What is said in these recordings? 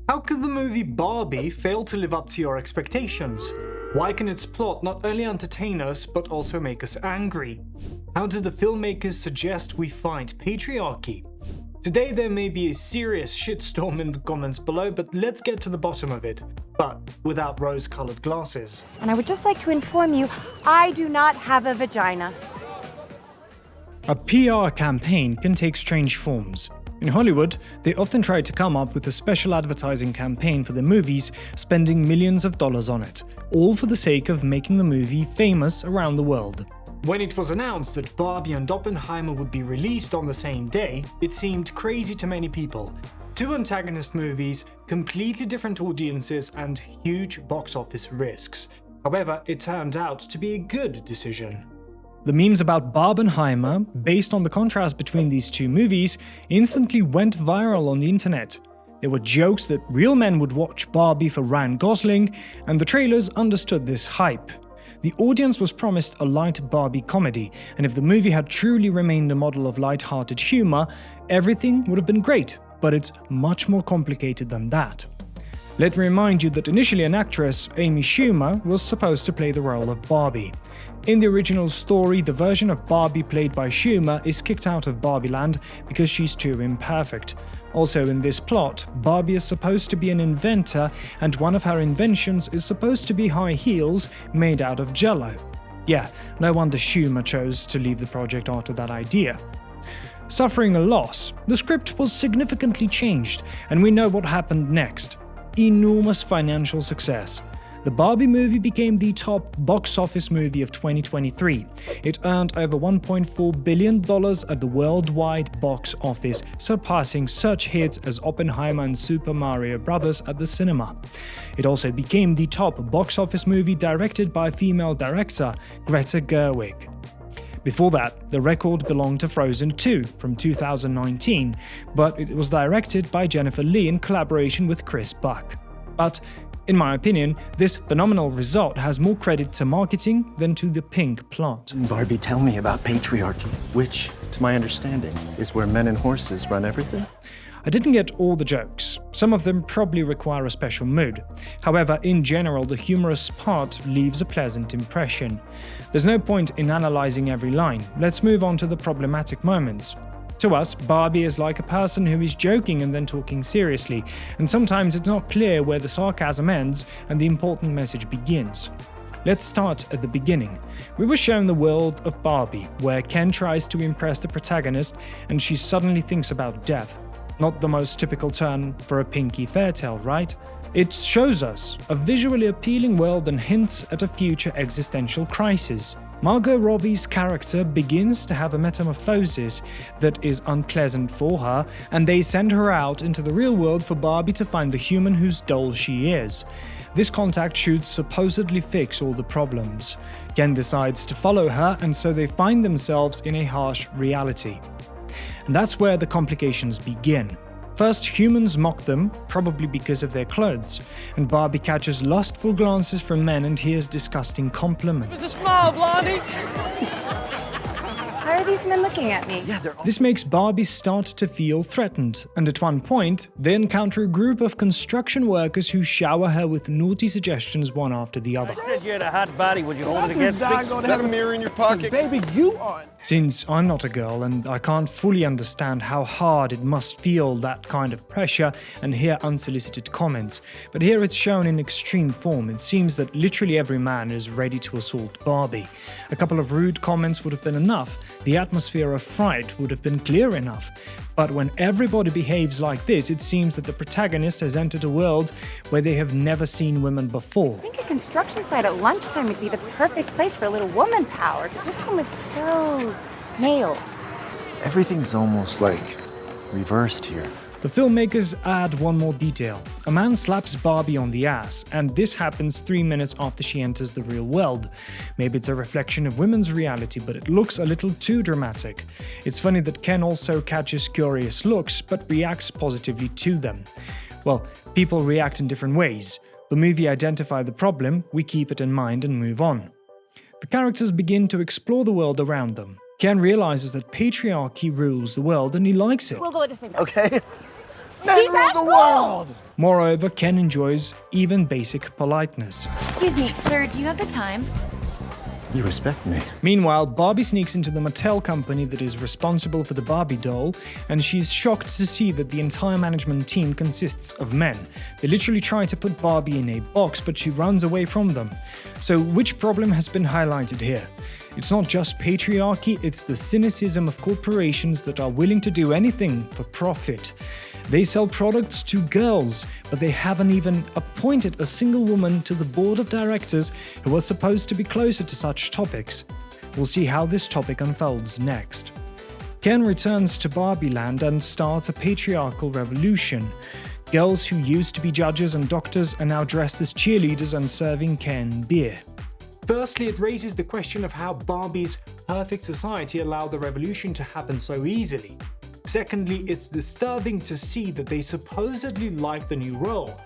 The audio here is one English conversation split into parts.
How could the movie Barbie fail to live up to your expectations? Why can its plot not only entertain us, but also make us angry? How do the filmmakers suggest we fight patriarchy? Today there may be a serious shitstorm in the comments below, but let's get to the bottom of it. But without rose-colored glasses. And I would just like to inform you, I do not have a vagina. A PR campaign can take strange forms. In Hollywood, they often try to come up with a special advertising campaign for their movies, spending millions of dollars on it, all for the sake of making the movie famous around the world. When it was announced that Barbie and Oppenheimer would be released on the same day, it seemed crazy to many people. Two antagonist movies, completely different audiences, and huge box office risks. However, it turned out to be a good decision. The memes about Barbenheimer, based on the contrast between these two movies, instantly went viral on the internet. There were jokes that real men would watch Barbie for Ryan Gosling, and the trailers understood this hype. The audience was promised a light Barbie comedy, and if the movie had truly remained a model of light-hearted humor, everything would have been great, but it's much more complicated than that. Let me remind you that initially an actress, Amy Schumer, was supposed to play the role of Barbie. In the original story, the version of Barbie played by Schumer is kicked out of Barbieland because she's too imperfect. Also in this plot, Barbie is supposed to be an inventor, and one of her inventions is supposed to be high heels made out of jello. Yeah, no wonder Schumer chose to leave the project after that idea. Suffering a loss, the script was significantly changed, and we know what happened next. Enormous financial success. The Barbie movie became the top box office movie of 2023. It earned over $1.4 billion at the worldwide box office, surpassing such hits as Oppenheimer and Super Mario Bros. At the cinema. It also became the top box office movie directed by a female director, Greta Gerwig. Before that, the record belonged to Frozen 2 from 2019, but it was directed by Jennifer Lee in collaboration with Chris Buck. But in my opinion, this phenomenal result has more credit to marketing than to the pink plot. Barbie, tell me about patriarchy, which, to my understanding, is where men and horses run everything. I didn't get all the jokes. Some of them probably require a special mood. However, in general, the humorous part leaves a pleasant impression. There's no point in analyzing every line. Let's move on to the problematic moments. To us, Barbie is like a person who is joking and then talking seriously, and sometimes it's not clear where the sarcasm ends and the important message begins. Let's start at the beginning. We were shown the world of Barbie, where Ken tries to impress the protagonist and she suddenly thinks about death. Not the most typical turn for a Pinky fairytale, right? It shows us a visually appealing world and hints at a future existential crisis. Margot Robbie's character begins to have a metamorphosis that is unpleasant for her, and they send her out into the real world for Barbie to find the human whose doll she is. This contact should supposedly fix all the problems. Ken decides to follow her, and so they find themselves in a harsh reality. And that's where the complications begin. First, humans mock them, probably because of their clothes, and Barbie catches lustful glances from men and hears disgusting compliments. With a smile, Blondie! Why are these men looking at me? This makes Barbie start to feel threatened, and at one point, they encounter a group of construction workers who shower her with naughty suggestions one after the other. I said you had a hot body. Would you hold it against me? Is that a mirror in your pocket? Baby, you aren't. Since I'm not a girl and I can't fully understand how hard it must feel that kind of pressure and hear unsolicited comments, but here it's shown in extreme form. It seems that literally every man is ready to assault Barbie. A couple of rude comments would have been enough. The atmosphere of fright would have been clear enough. But when everybody behaves like this, it seems that the protagonist has entered a world where they have never seen women before. I think a construction site at lunchtime would be the perfect place for a little woman power, but this one was so male. Everything's almost like reversed here. The filmmakers add one more detail. A man slaps Barbie on the ass, and this happens 3 minutes after she enters the real world. Maybe it's a reflection of women's reality, but it looks a little too dramatic. It's funny that Ken also catches curious looks, but reacts positively to them. Well, people react in different ways. The movie identifies the problem, we keep it in mind and move on. The characters begin to explore the world around them. Ken realizes that patriarchy rules the world and he likes it. We'll go at the same time. Okay. She's at school! Moreover, Ken enjoys even basic politeness. Excuse me, sir, do you have the time? You respect me. Meanwhile, Barbie sneaks into the Mattel company that is responsible for the Barbie doll, and she's shocked to see that the entire management team consists of men. They literally try to put Barbie in a box, but she runs away from them. So which problem has been highlighted here? It's not just patriarchy, it's the cynicism of corporations that are willing to do anything for profit. They sell products to girls, but they haven't even appointed a single woman to the board of directors who was supposed to be closer to such topics. We'll see how this topic unfolds next. Ken returns to Barbie Land and starts a patriarchal revolution. Girls who used to be judges and doctors are now dressed as cheerleaders and serving Ken beer. Firstly, it raises the question of how Barbie's perfect society allowed the revolution to happen so easily. Secondly, it's disturbing to see that they supposedly like the new role.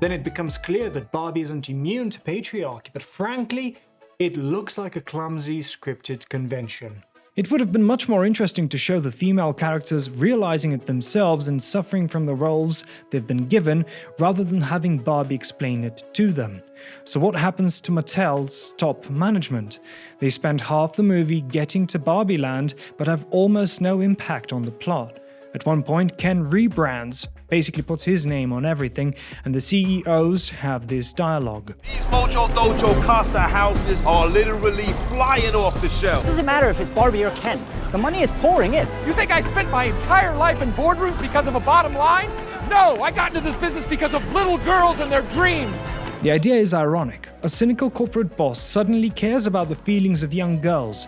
Then it becomes clear that Barbie isn't immune to patriarchy, but frankly, it looks like a clumsy scripted convention. It would have been much more interesting to show the female characters realizing it themselves and suffering from the roles they've been given, rather than having Barbie explain it to them. So what happens to Mattel's top management? They spend half the movie getting to Barbie Land, but have almost no impact on the plot. At one point, Ken rebrands, basically puts his name on everything, and the CEOs have this dialogue. These Mojo Dojo Casa houses are literally flying off the shelf. It doesn't matter if it's Barbie or Ken. The money is pouring in. You think I spent my entire life in boardrooms because of a bottom line? No, I got into this business because of little girls and their dreams. The idea is ironic. A cynical corporate boss suddenly cares about the feelings of young girls.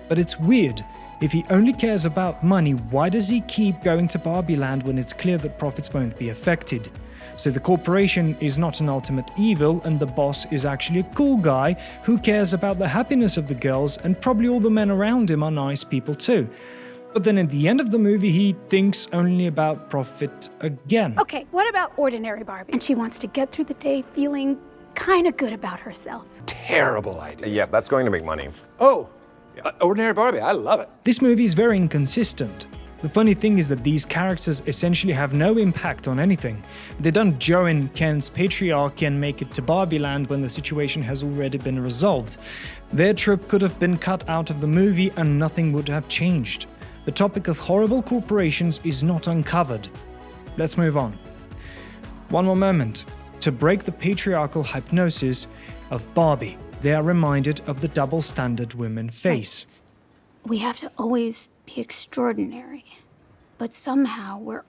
But it's weird. If he only cares about money, why does he keep going to Barbie Land when it's clear that profits won't be affected? So the corporation is not an ultimate evil, and the boss is actually a cool guy who cares about the happiness of the girls, and probably all the men around him are nice people too. But then at the end of the movie, he thinks only about profit again. Okay, what about ordinary Barbie? And she wants to get through the day feeling kind of good about herself. Terrible idea. Yeah, that's going to make money. Oh, Ordinary Barbie, I love it. This movie is very inconsistent. The funny thing is that these characters essentially have no impact on anything. They don't join Ken's patriarchy and make it to Barbie Land when the situation has already been resolved. Their trip could have been cut out of the movie and nothing would have changed. The topic of horrible corporations is not uncovered. Let's move on. One more moment. To break the patriarchal hypnosis of Barbie, they are reminded of the double standard women face. We have to always be extraordinary, but somehow we're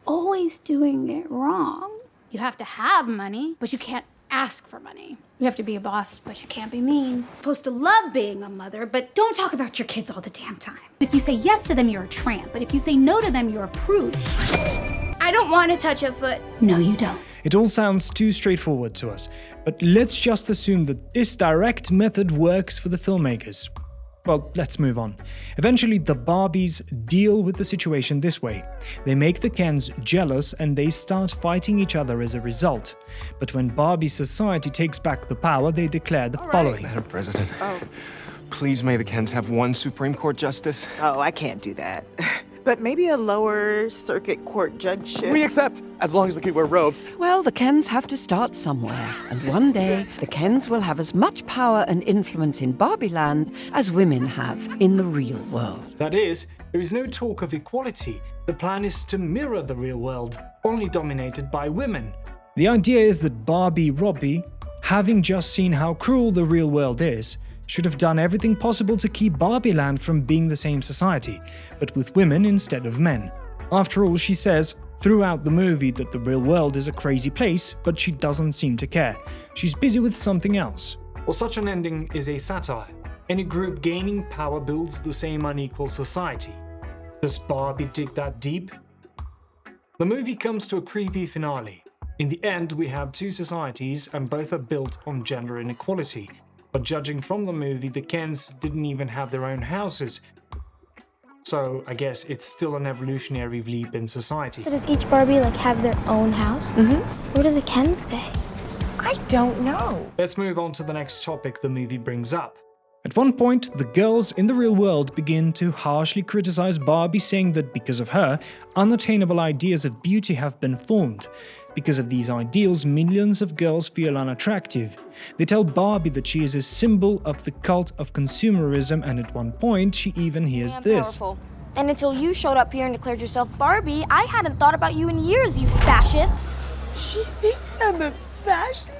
always doing it wrong. You have to have money, but you can't ask for money. You have to be a boss, but you can't be mean. Supposed to love being a mother, but don't talk about your kids all the damn time. If you say yes to them, you're a tramp, but if you say no to them, you're a prude. I don't want to touch a foot. No, you don't. It all sounds too straightforward to us, but let's just assume that this direct method works for the filmmakers. Well, let's move on. Eventually, the Barbies deal with the situation this way. They make the Kens jealous and they start fighting each other as a result. But when Barbie society takes back the power, they declare the following. Madam President, please may the Kens have one Supreme Court justice. Oh, I can't do that. But maybe a lower circuit court judgeship. We accept, as long as we can wear robes. Well, the Kens have to start somewhere. And one day, the Kens will have as much power and influence in Barbie Land as women have in the real world. That is, there is no talk of equality. The plan is to mirror the real world, only dominated by women. The idea is that Barbie Robbie, having just seen how cruel the real world is, should have done everything possible to keep Barbie Land from being the same society, but with women instead of men. After all, she says throughout the movie that the real world is a crazy place, but she doesn't seem to care. She's busy with something else. Well, such an ending is a satire. Any group gaining power builds the same unequal society. Does Barbie dig that deep? The movie comes to a creepy finale. In the end, we have two societies and both are built on gender inequality. But judging from the movie, the Kens didn't even have their own houses. So I guess it's still an evolutionary leap in society. So does each Barbie have their own house? Mm-hmm. Where do the Kens stay? I don't know. Let's move on to the next topic the movie brings up. At one point, the girls in the real world begin to harshly criticize Barbie, saying that because of her, unattainable ideas of beauty have been formed. Because of these ideals, millions of girls feel unattractive. They tell Barbie that she is a symbol of the cult of consumerism, and at one point, she even hears this. Powerful. And until you showed up here and declared yourself Barbie, I hadn't thought about you in years, you fascist. She thinks I'm a fascist?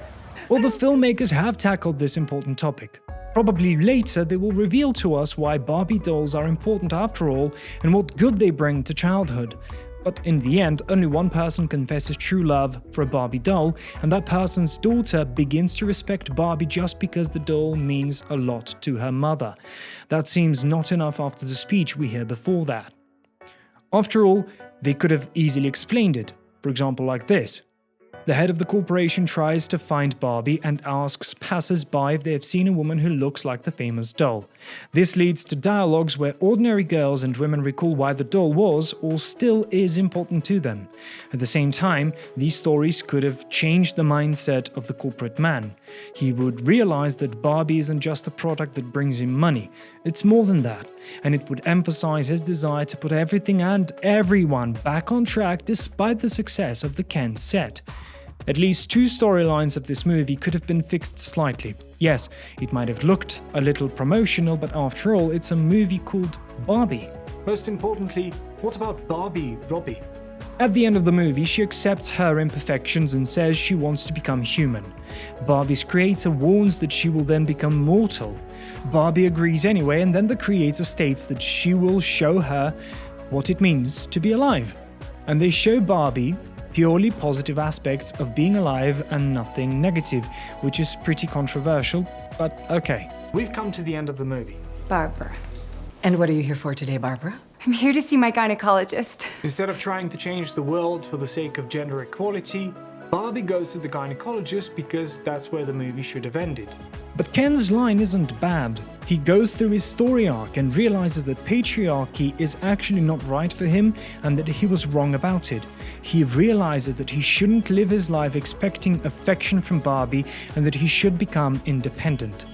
Well, the filmmakers have tackled this important topic. Probably later they will reveal to us why Barbie dolls are important after all and what good they bring to childhood. But in the end, only one person confesses true love for a Barbie doll, and that person's daughter begins to respect Barbie just because the doll means a lot to her mother. That seems not enough after the speech we hear before that. After all, they could have easily explained it, for example like this. The head of the corporation tries to find Barbie and asks passers-by if they have seen a woman who looks like the famous doll. This leads to dialogues where ordinary girls and women recall why the doll was or still is important to them. At the same time, these stories could have changed the mindset of the corporate man. He would realize that Barbie isn't just a product that brings him money. It's more than that, and it would emphasize his desire to put everything and everyone back on track despite the success of the Ken set. At least two storylines of this movie could have been fixed slightly. Yes, it might have looked a little promotional, but after all, it's a movie called Barbie. Most importantly, what about Barbie, Robbie? At the end of the movie, she accepts her imperfections and says she wants to become human. Barbie's creator warns that she will then become mortal. Barbie agrees anyway, and then the creator states that she will show her what it means to be alive. And they show Barbie purely positive aspects of being alive and nothing negative, which is pretty controversial, but okay. We've come to the end of the movie. Barbara. And what are you here for today, Barbara? I'm here to see my gynecologist. Instead of trying to change the world for the sake of gender equality, Barbie goes to the gynecologist because that's where the movie should have ended. But Ken's line isn't bad. He goes through his story arc and realizes that patriarchy is actually not right for him and that he was wrong about it. He realizes that he shouldn't live his life expecting affection from Barbie and that he should become independent.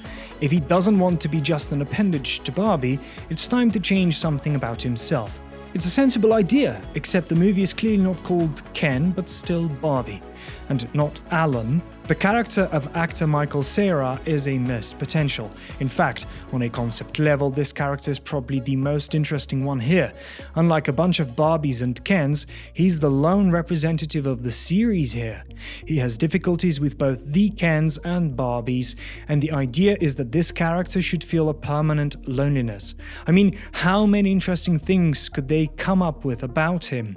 If he doesn't want to be just an appendage to Barbie, it's time to change something about himself. It's a sensible idea, except the movie is clearly not called Ken, but still Barbie. And not Alan. The character of actor Michael Cera is a missed potential. In fact, on a concept level, this character is probably the most interesting one here. Unlike a bunch of Barbies and Kens, he's the lone representative of the series here. He has difficulties with both the Kens and Barbies, and the idea is that this character should feel a permanent loneliness. I mean, how many interesting things could they come up with about him?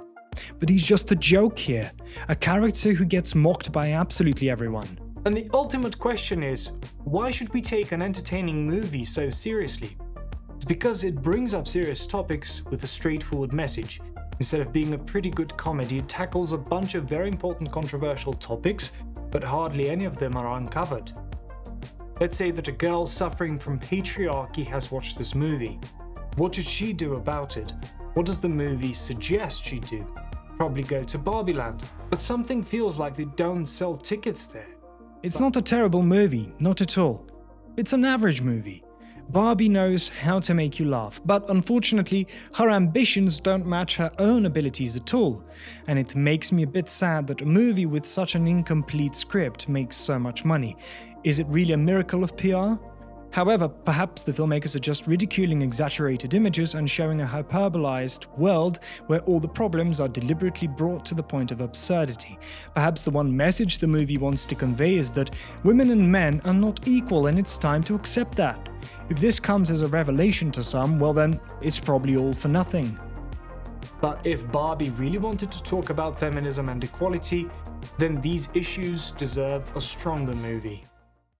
But he's just a joke here, a character who gets mocked by absolutely everyone. And the ultimate question is, why should we take an entertaining movie so seriously? It's because it brings up serious topics with a straightforward message. Instead of being a pretty good comedy, it tackles a bunch of very important controversial topics, but hardly any of them are uncovered. Let's say that a girl suffering from patriarchy has watched this movie. What should she do about it? What does the movie suggest she do? Probably go to Barbie Land, but something feels like they don't sell tickets there. It's not a terrible movie, not at all. It's an average movie. Barbie knows how to make you laugh, but unfortunately, her ambitions don't match her own abilities at all. And it makes me a bit sad that a movie with such an incomplete script makes so much money. Is it really a miracle of PR? However, perhaps the filmmakers are just ridiculing exaggerated images and showing a hyperbolized world where all the problems are deliberately brought to the point of absurdity. Perhaps the one message the movie wants to convey is that women and men are not equal and it's time to accept that. If this comes as a revelation to some, well then, it's probably all for nothing. But if Barbie really wanted to talk about feminism and equality, then these issues deserve a stronger movie.